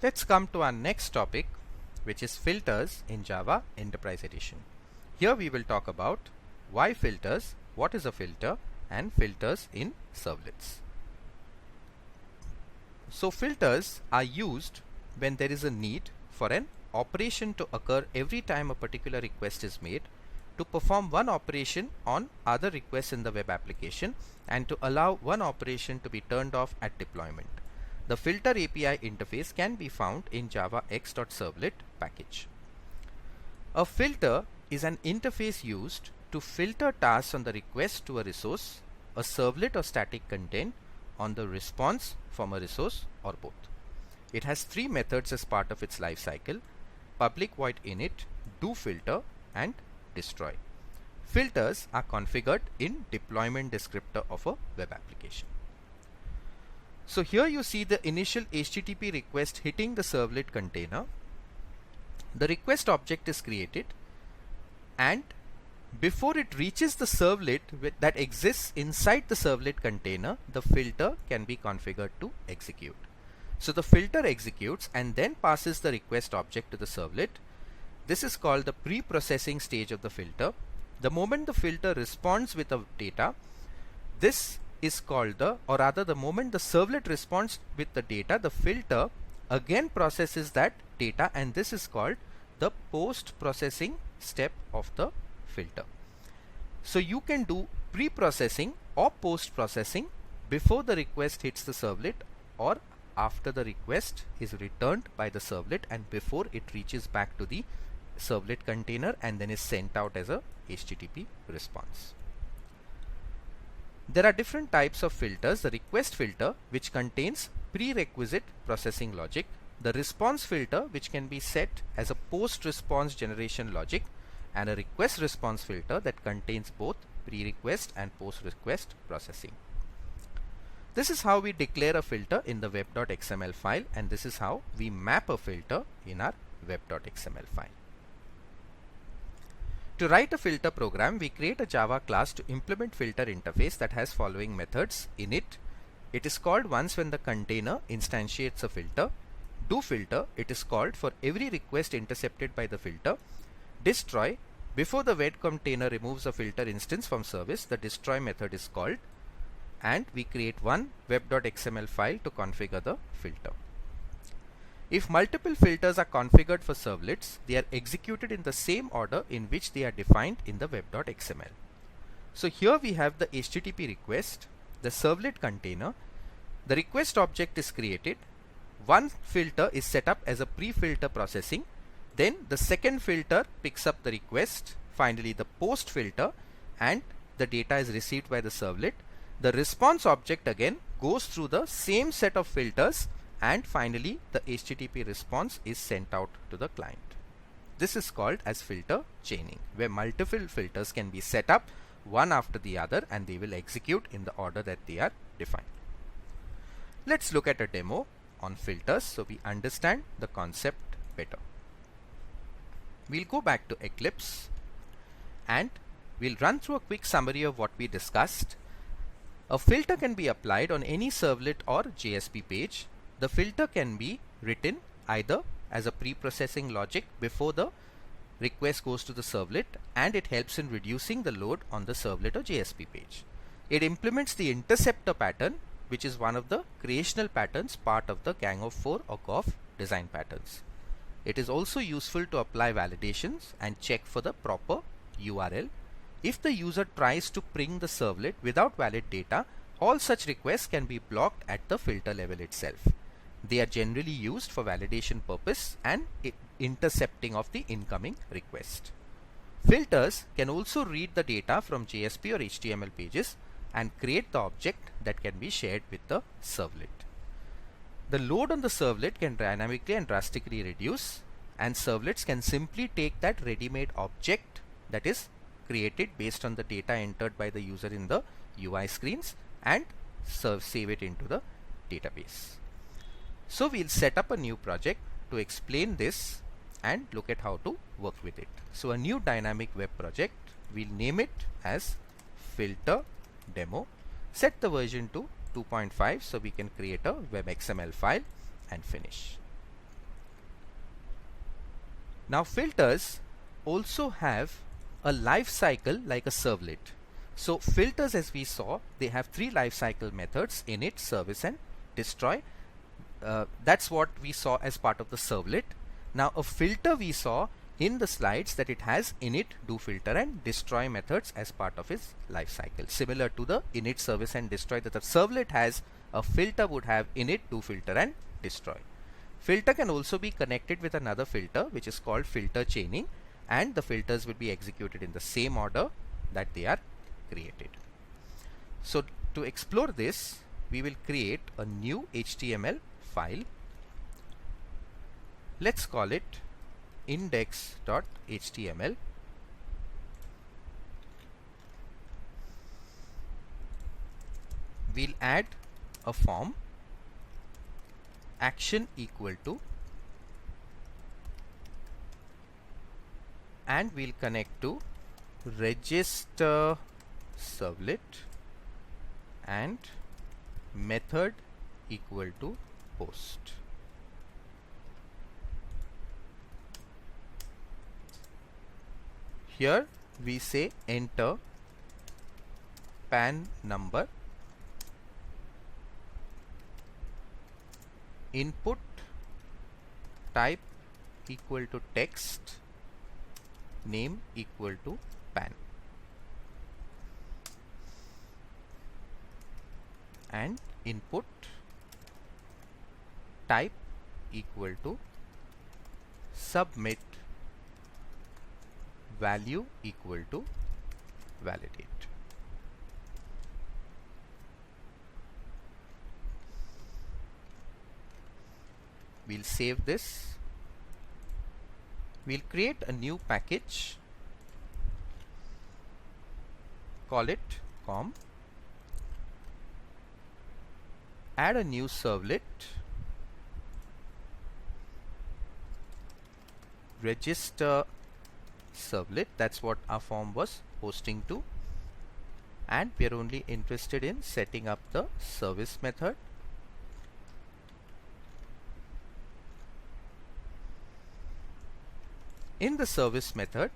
Let's come to our next topic, which is filters in Java Enterprise Edition. Here we will talk about why filters, what is a filter, and filters in servlets. So filters are used when there is a need for an operation to occur every time a particular request is made to perform one operation on other requests in the web application and to allow one operation to be turned off at deployment. The filter API interface can be found in Java x.servlet package. A filter is an interface used to filter tasks on the request to a resource, a servlet or static content, on the response from a resource, or both. It has three methods as part of its life cycle: public void init, doFilter, and destroy. Filters are configured in deployment descriptor of a web application. So here you see the initial HTTP request hitting the servlet container. The request object is created, and before it reaches the servlet that exists inside the servlet container, the filter can be configured to execute. So the filter executes and then passes the request object to the servlet. This is called the pre-processing stage of the filter. The moment the filter responds with the data, this is called the moment the servlet responds with the data, the filter again processes that data, and this is called the post-processing step of the filter. So you can do pre-processing or post-processing before the request hits the servlet, or after the request is returned by the servlet and before it reaches back to the servlet container and then is sent out as a HTTP response. There are different types of filters: the request filter, which contains prerequisite processing logic; the response filter, which can be set as a post-response generation logic; and a request response filter that contains both pre-request and post-request processing. This is how we declare a filter in the web.xml file, and this is how we map a filter in our web.xml file. To write a filter program, we create a Java class to implement filter interface that has following methods: init, it is called once when the container instantiates a filter; doFilter, it is called for every request intercepted by the filter; destroy, before the web container removes a filter instance from service, the destroy method is called, and we create one web.xml file to configure the filter. If multiple filters are configured for servlets, they are executed in the same order in which they are defined in the web.xml. So here we have the HTTP request, the servlet container, the request object is created, one filter is set up as a pre-filter processing, then the second filter picks up the request, finally the post filter, and the data is received by the servlet. The response object again goes through the same set of filters, and finally the HTTP response is sent out to the client. This is called as filter chaining, where multiple filters can be set up one after the other and they will execute in the order that they are defined. Let's look at a demo on filters so we understand the concept better. We'll go back to Eclipse and we'll run through a quick summary of what we discussed. A filter can be applied on any servlet or JSP page. The filter can be written either as a pre-processing logic before the request goes to the servlet, and it helps in reducing the load on the servlet or JSP page. It implements the interceptor pattern, which is one of the creational patterns part of the Gang of 4 or GOF design patterns. It is also useful to apply validations and check for the proper URL. If the user tries to ping the servlet without valid data, all such requests can be blocked at the filter level itself. They are generally used for validation purpose and intercepting of the incoming request. Filters can also read the data from JSP or HTML pages and create the object that can be shared with the servlet. The load on the servlet can dynamically and drastically reduce, and servlets can simply take that ready-made object that is created based on the data entered by the user in the UI screens and save it into the database. So we'll set up a new project to explain this and look at how to work with it. So a new dynamic web project, we'll name it as filter demo, set the version to 2.5 so we can create a web XML file and finish. Now filters also have a life cycle like a servlet. So filters, as we saw, they have three life cycle methods: init, service and destroy. That's what we saw as part of the servlet. Now a filter, we saw in the slides that it has init, do filter and destroy methods as part of its life cycle. Similar to the init, service and destroy that the servlet has, a filter would have init, do filter and destroy. Filter can also be connected with another filter which is called filter chaining, and the filters will be executed in the same order that they are created. So to explore this, we will create a new HTML file. Let's call it index.html. We'll add a form, action equal to, and we'll connect to register servlet and method equal to post. Here we say enter PAN number, input type equal to text, name equal to PAN, and input type equal to submit, value equal to validate. We'll save this. We'll create a new package, call it com, add a new servlet, register servlet, that's what our form was hosting to, and we are only interested in setting up the service method. In the service method,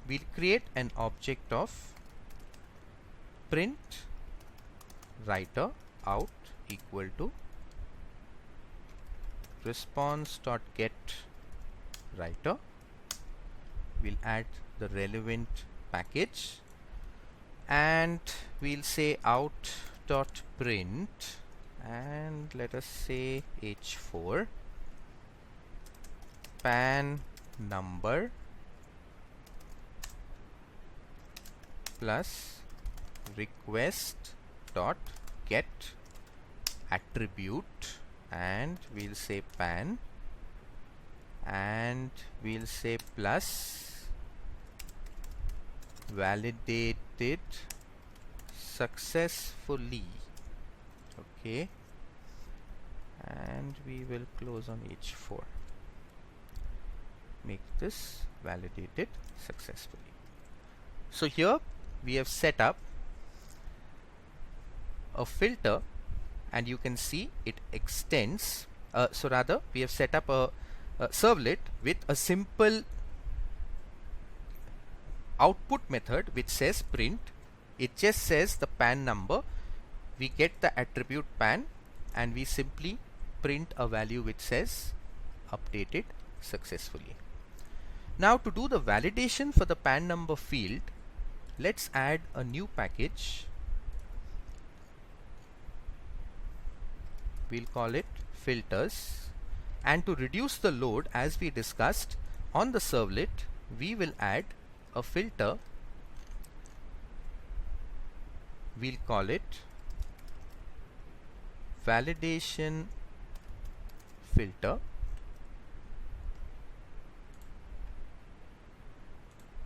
we'll create an object of print writer out equal to response.get writer. We'll add the relevant package and we'll say out.print, and let us say h4 PAN number plus request dot get attribute, and we'll say PAN, and we'll say plus validated successfully. Okay, and we will close on h4. Make this validated successfully. So here we have set up a filter, and you can see it extends. So rather, we have set up a servlet with a simple output method which says print. It just says the PAN number. We get the attribute PAN, and we simply print a value which says updated successfully. Now to do the validation for the PAN number field, let's add a new package. We'll call it filters, and to reduce the load, as we discussed on the servlet, we will add a filter. We'll call it validation filter.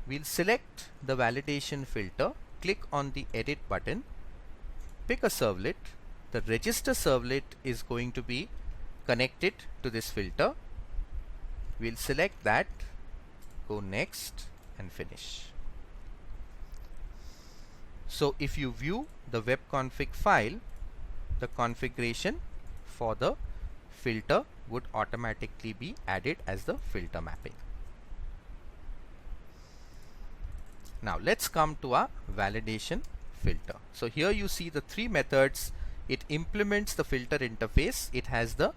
We'll select the validation filter, click on the edit button, pick a servlet. The register servlet is going to be connected to this filter. We'll select that, go next and finish. So if you view the web config file, the configuration for the filter would automatically be added as the filter mapping. Now let's come to our validation filter. So here you see the three methods. It implements the filter interface. It has the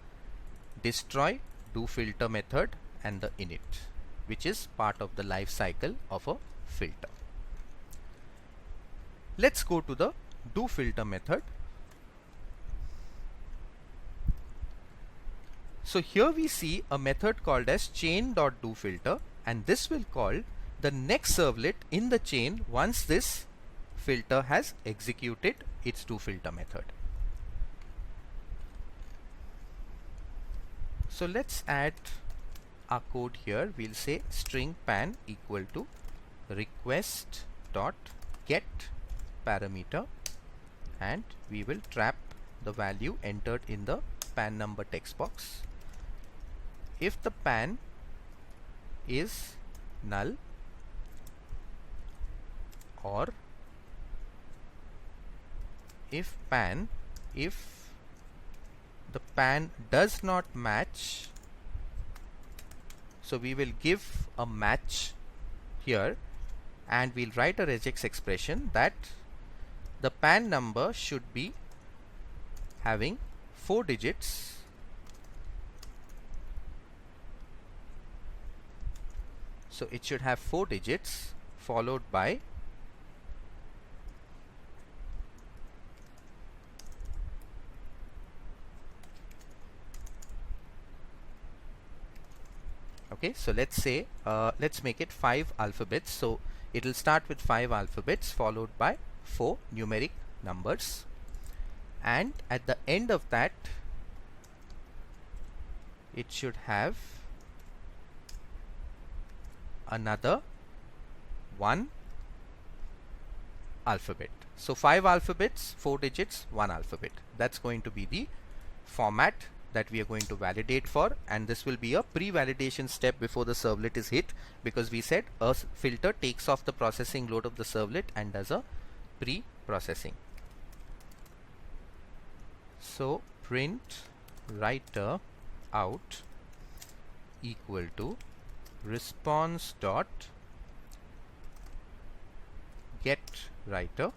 destroy, do filter method and the init, which is part of the life cycle of a filter. Let's go to the do filter method. So here we see a method called as chain.doFilter, and this will call the next servlet in the chain once this filter has executed its doFilter method. So let's add our code here. We'll say string pan equal to request dot get parameter, and we will trap the value entered in the pan number text box. If the pan is null, or if the pan does not match, so we will give a match here, and we'll write a regex expression that the pan number should be having 4 digits so it should have 4 digits followed by so let's say let's make it 5 alphabets. So it will start with 5 alphabets followed by 4 numeric numbers, and at the end of that it should have another 1 alphabet. So 5 alphabets, 4 digits, 1 alphabet. That's going to be the format that we are going to validate for, and this will be a pre-validation step before the servlet is hit, because we said a filter takes off the processing load of the servlet and does a pre-processing. So print writer out equal to response dot get writer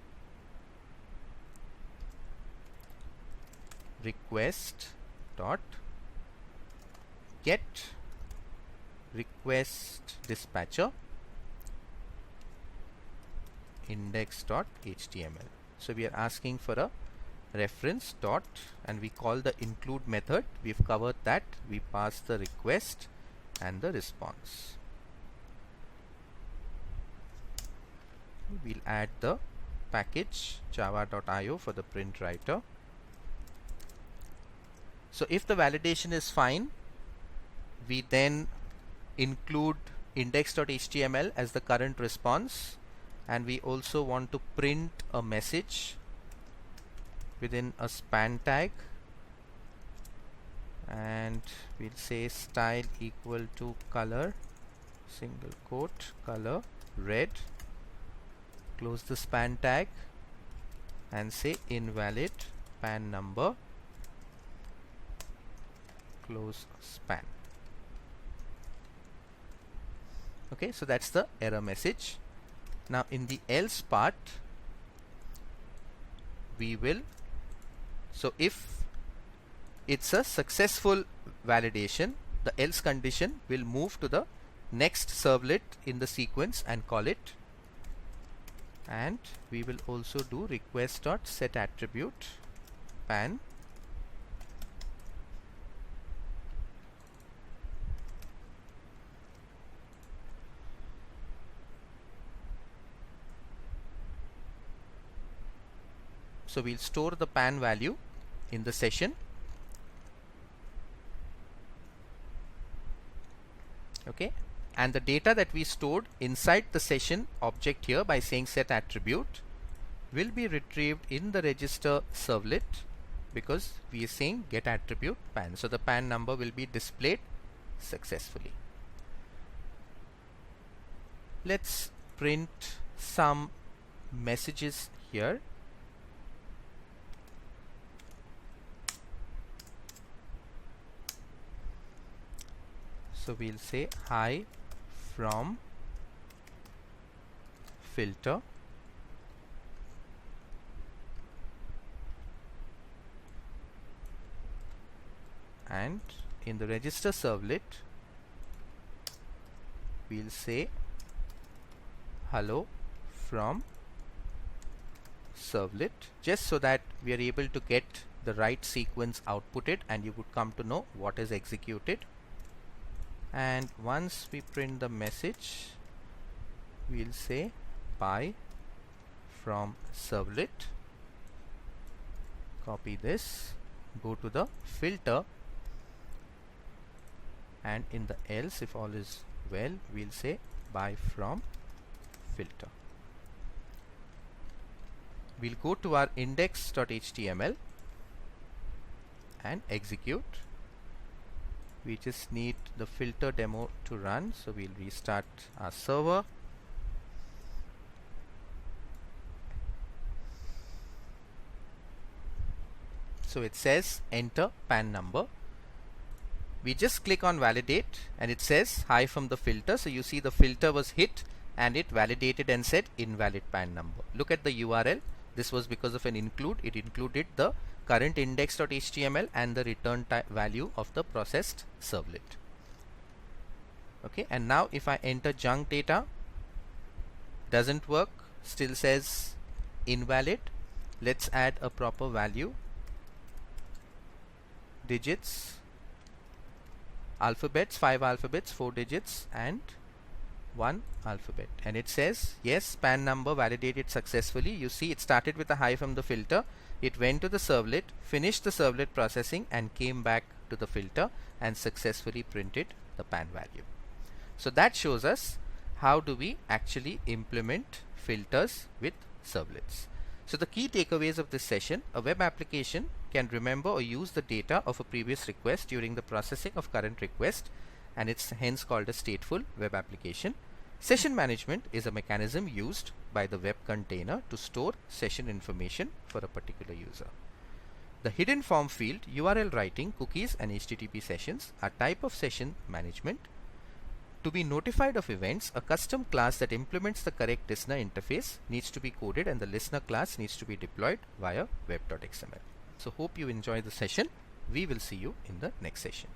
request dot get request dispatcher index.html. So we are asking for a reference dot, and we call the include method. We've covered that. We pass the request and the response. We'll add the package java.io for the print writer. So if the validation is fine, we then include index.html as the current response, and we also want to print a message within a span tag, and we'll say style equal to color, single quote, color red, close the span tag and say invalid pan number, close span. Okay, so that's the error message. Now in the else part, we will, so if it's a successful validation, the else condition will move to the next servlet in the sequence and call it, and we will also do request.setAttribute pan so we'll store the pan value in the session. Okay, and the data that we stored inside the session object here by saying set attribute will be retrieved in the register servlet, because we are saying get attribute pan. So the pan number will be displayed successfully. Let's print some messages here. So we'll say hi from filter, and in the register servlet we'll say hello from servlet, just so that we are able to get the right sequence outputted and you would come to know what is executed. And once we print the message, we'll say buy from servlet, copy this, go to the filter, and in the else, if all is well, we'll say buy from filter. We'll go to our index.html and execute. We just need the filter demo to run, so we'll restart our server. So it says enter PAN number. We just click on validate and it says hi from the filter. So you see the filter was hit and it validated and said invalid PAN number. Look at the URL. This was because of an include. It included the current index.html and the return value of the processed servlet. Okay, and now if I enter junk data, doesn't work, still says invalid. Let's add a proper value, digits, alphabets, 5 alphabets, 4 digits and 1 alphabet, and it says yes, PAN number validated successfully. You see it started with a hi from the filter, it went to the servlet, finished the servlet processing and came back to the filter and successfully printed the PAN value. So that shows us how do we actually implement filters with servlets. So the key takeaways of this session: a web application can remember or use the data of a previous request during the processing of current request, and it's hence called a stateful web application. Session management is a mechanism used by the web container to store session information for a particular user. The hidden form field, URL writing, cookies and HTTP sessions are type of session management. To be notified of events, a custom class that implements the correct listener interface needs to be coded and the listener class needs to be deployed via web.xml. So hope you enjoy the session. We will see you in the next session.